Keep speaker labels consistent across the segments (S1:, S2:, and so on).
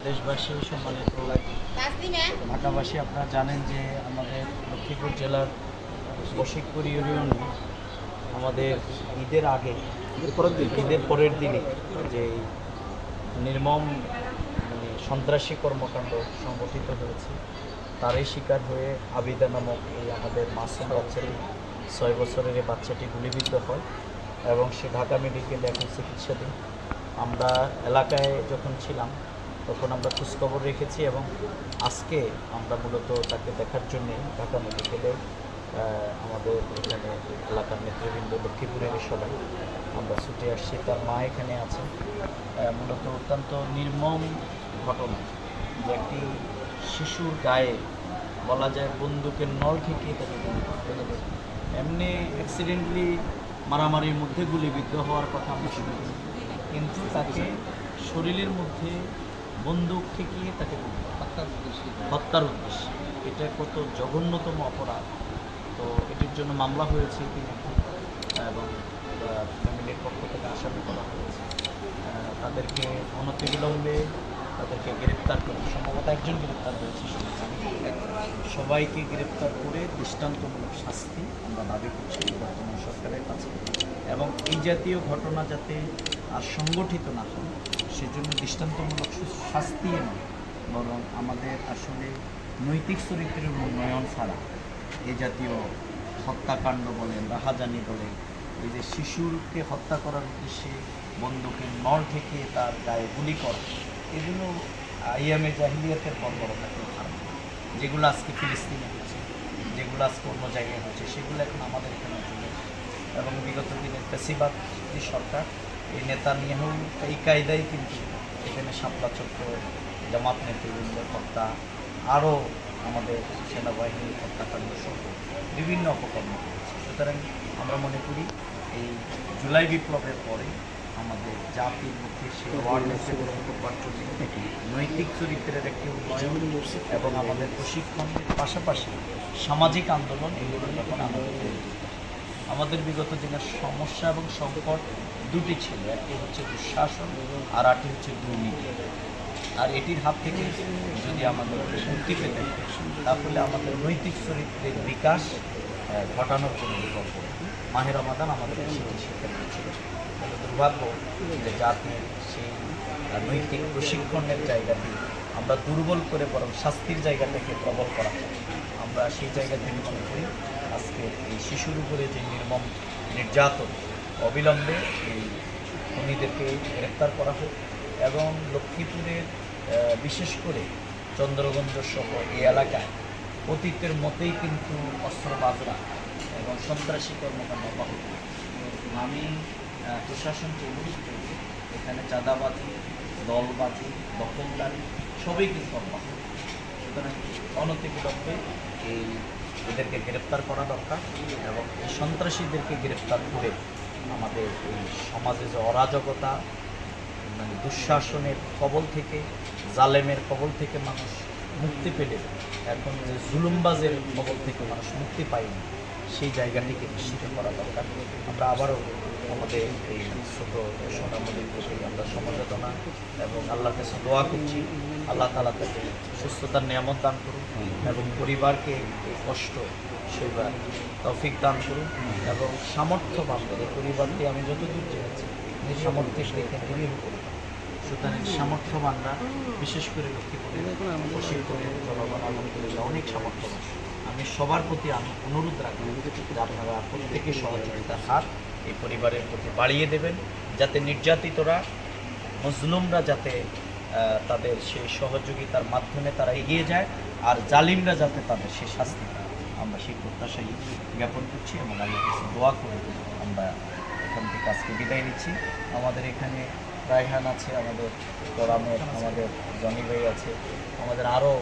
S1: দেশবাসী, সম্মানিত ঢাকাবাসী, আপনারা জানেন যে আমাদের লক্ষ্মীপুর জেলার বশিকপুর ইউনিয়নে আমাদের ঈদের আগে ঈদের পরের দিনে যে নির্মম সন্ত্রাসী কর্মকাণ্ড সংগঠিত হয়েছে তারই শিকার হয়ে আবিদা নামক এই আমাদের মাসুম বাচ্চাটি 6 বছরের এই বাচ্চাটি গুলিবিদ্ধ হয় এবং সে ঢাকা মেডিকেলে এখন চিকিৎসাধীন। আমরা এলাকায় যখন ছিলাম তখন আমরা খোঁজখবর রেখেছি এবং আজকে আমরা মূলত তাকে দেখার জন্যে ঢাকা মেডিকেলে আমাদের এখানে এলাকার নেতৃবৃন্দ লক্ষ্মীপুরের সবাই আমরা ছুটে আসছি। তার মা এখানে আছে। মূলত অত্যন্ত নির্মম ঘটনা যে একটি শিশুর গায়ে বলা যায় বন্দুকের নল ঠেকিয়ে তাকে এমনি অ্যাক্সিডেন্টলি মারামারির মধ্যে গুলিবিদ্ধ হওয়ার কথা আমরা শুনেছি, কিন্তু তাকে শরীরের মধ্যে বন্দুক ঠেকিয়ে তাকে হত্যার উদ্দেশ্যে, এটা কত জঘন্যতম অপরাধ। তো এটির জন্য মামলা হয়েছে ইতিমধ্যে এবং ফ্যামিলির পক্ষ থেকে আসামি করা হয়েছে। তাদেরকে অনতিবিলম্বে তাদেরকে গ্রেপ্তার করে, সম্ভবত একজন গ্রেপ্তার হয়েছে, সবাইকে গ্রেপ্তার করে দৃষ্টান্তমূলক শাস্তি আমরা দাবি করছি বর্তমান সরকারের কাছে এবং এই জাতীয় ঘটনা যাতে আর সংগঠিত না হয় সেজন্য দৃষ্টান্তমূলক শাস্তি নয়, বরং আমাদের আসলে নৈতিক চরিত্রের উন্নয়ন ছাড়া এই জাতীয় হত্যাকাণ্ড বলেন, রাহাজানি বলেন, এই যে শিশুরকে হত্যা করার উদ্দেশ্যে বন্দুকের নল থেকে তার গায়ে গুলি করা, এগুলো আইয়ামে জাহিলিয়াতের বর্বরতাকে ধারণ, যেগুলো আজকে ফিলিস্তিনে হচ্ছে, যেগুলো আজকে অন্য জায়গায় হচ্ছে, সেগুলো এখন আমাদের এখানে চলে। এবং বিগত দিনের ফ্যাসিবাদ যে সরকার, এই নেতানিয়াহু এই কায়দায় কিন্তু এখানে শাপলা চক্র, জামাত নেতৃবৃন্দের হত্যা, আরও আমাদের সেনাবাহিনীর হত্যাকাণ্ড সহ বিভিন্ন অপকর্ম করেছে। সুতরাং আমরা মনে করি এই জুলাই বিপ্লবের পরে আমাদের জাতির মধ্যে সেই অ্যাওয়ারনেসে গ্রহণ করবার জন্য নৈতিক চরিত্রের একটি উন্নয়ন এবং আমাদের প্রশিক্ষণের পাশাপাশি সামাজিক আন্দোলন, এগুলো যখন আমাদের বিগত দিনের সমস্যা এবং সংকট দুটি ছিল, একটি হচ্ছে দুঃশাসন আর একটি হচ্ছে দুর্নীতি। আর এটির হাত থেকে যদি আমাদের মুক্তি পেতে তাহলে আমাদের নৈতিক চরিত্রের বিকাশ ঘটানোর জন্য বিকল্প মাহে রমাদান আমাদের সেটি শিক্ষা দিয়েছিল। দুর্ভাগ্য যে জাতির সেই নৈতিক প্রশিক্ষণের জায়গাটি আমরা দুর্বল করে বরং শাস্তির জায়গাটাকে প্রবল করা হয়। আমরা সেই জায়গা থেকে মনে করি আজকে এই শিশুর উপরে যে নির্মম নির্যাতন, অবিলম্বে এই খুনিদেরকে গ্রেপ্তার করা হোক এবং লক্ষ্মীপুরের বিশেষ করে চন্দ্রগঞ্জ সহ এই এলাকায় অতীতের মতেই কিন্তু অস্ত্রবাজরা এবং সন্ত্রাসী কর্মকাণ্ড অব্যাহত। আমি প্রশাসনকে অনুরোধ করব, এখানে চাঁদাবাজি, দলবাজি, দখলদারি সবই কিন্তু অব্যাহত। সুতরাং অনতিবিলম্বে এদেরকে গ্রেপ্তার করা দরকার এবং এই সন্ত্রাসীদেরকে গ্রেপ্তার করে আমাদের এই সমাজে যে অরাজকতা, মানে দুঃশাসনের কবল থেকে, জালেমের কবল থেকে মানুষ মুক্তি পেলে এখন যে জুলুমবাজের কবল থেকে মানুষ মুক্তি পায়নি, সেই জায়গাটিকে নিশ্চিত করা দরকার। আমরা আবারও আমাদের এই ছোট সোনামণির প্রতি আমরা সমবেদনা এবং আল্লাহর কাছে দোয়া করছি, আল্লাহ তাআলা তাকে সুস্থতার নিয়ামত দান করুন এবং পরিবারকে এই কষ্ট সেবার তৌফিক দান করুন এবং সামর্থ্যবান এই পরিবারটি আমি যতদূর জেনেছি সামর্থ্যের দিকে দূরীয় করুন। সুতরাং সামর্থ্যবানরা, বিশেষ করে লক্ষ্মীপুরের জনগণ আলহামদুলিল্লাহ অনেক সামর্থ্যবান। আমি সবার প্রতি অনুরোধ রাখব যে আপনারা প্রত্যেকে সহযোগিতার হাত এই পরিবারের প্রতি বাড়িয়ে দেবেন, যাতে নির্যাতিতরা, মজলুমরা যাতে তাদের সেই সহযোগিতার মাধ্যমে তারা এগিয়ে যায় আর জালিমরা যাতে তাদের সেই শাস্তি পায়। আমরা সেই প্রত্যাশাই জ্ঞাপন করছি এবং আল্লাহর কাছে দোয়া করে আমরা এখান থেকে আজকে বিদায় নিচ্ছি। আমাদের এখানে রায়হান আছে, আমাদের তোরামের, আমাদের জনি ভাই আছে, আমাদের আরও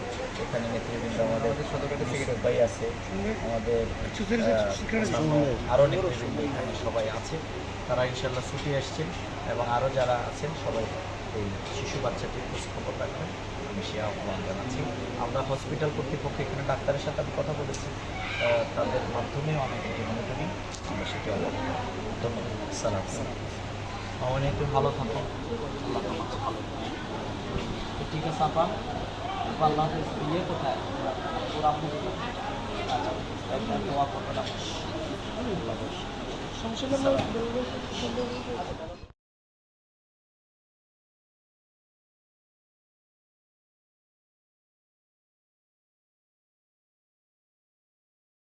S1: এখানে নেতৃবৃন্দ, আমাদের ইউসুফ ভাই আছে, আমাদের আরও নেতৃবৃন্দ এখানে সবাই আছে। তারা ইনশাল্লাহ ছুটি আসছেন এবং আরও যারা আছেন সবাই এই শিশু বাচ্চাটির খোঁজখবর রাখবেন, আমি সে আহ্বান জানাচ্ছি। আমরা হসপিটাল কর্তৃপক্ষ এখানে ডাক্তারের সাথে আমি কথা বলেছি, তাদের মাধ্যমেও আমি এটি মনে করি আমরা সেটি অবগত। ধন্যবাদ। সালাম। অনেক ভালো থাকুন, আল্লাহ ভালো। এটি ঠিক আছে আপা, আল্লাহ হাফেজ। ইয়ে কোথায় ওর আপু কোথায়? আচ্ছা, দোয়া করবেন আপা। আল্লাহ হাফেজ।
S2: সমস্যা